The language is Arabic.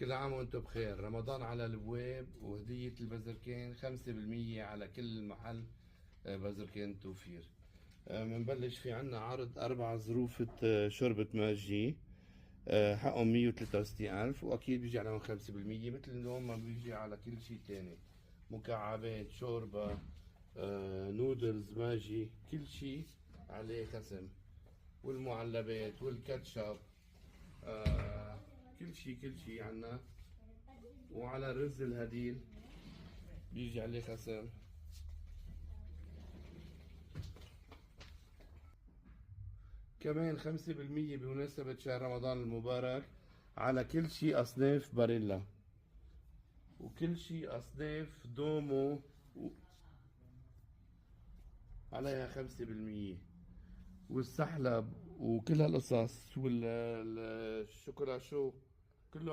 كل عام وانتم بخير. رمضان على الابواب وهدية البزركين 5% على كل محل بزركين توفير. بنبلش في عنا عرض 4 ظروفة شوربة ماجي، حقهم 163,000، وأكيد بيجي عليهم 5% مثل اليوم ما بيجي على كل شي تاني. مكعبات شوربة، نودلز ماجي، كل شي عليه خصم، والمعلبات والكاتشب، كل شي عنا. وعلى الرز الهديل بيجي عليه خصم. كمان 5% بمناسبة شهر رمضان المبارك على كل شي أصناف باريلا، وكل شي أصناف دومو عليها 5%. والسحلب وكل هالقصص والشوكولا شو كله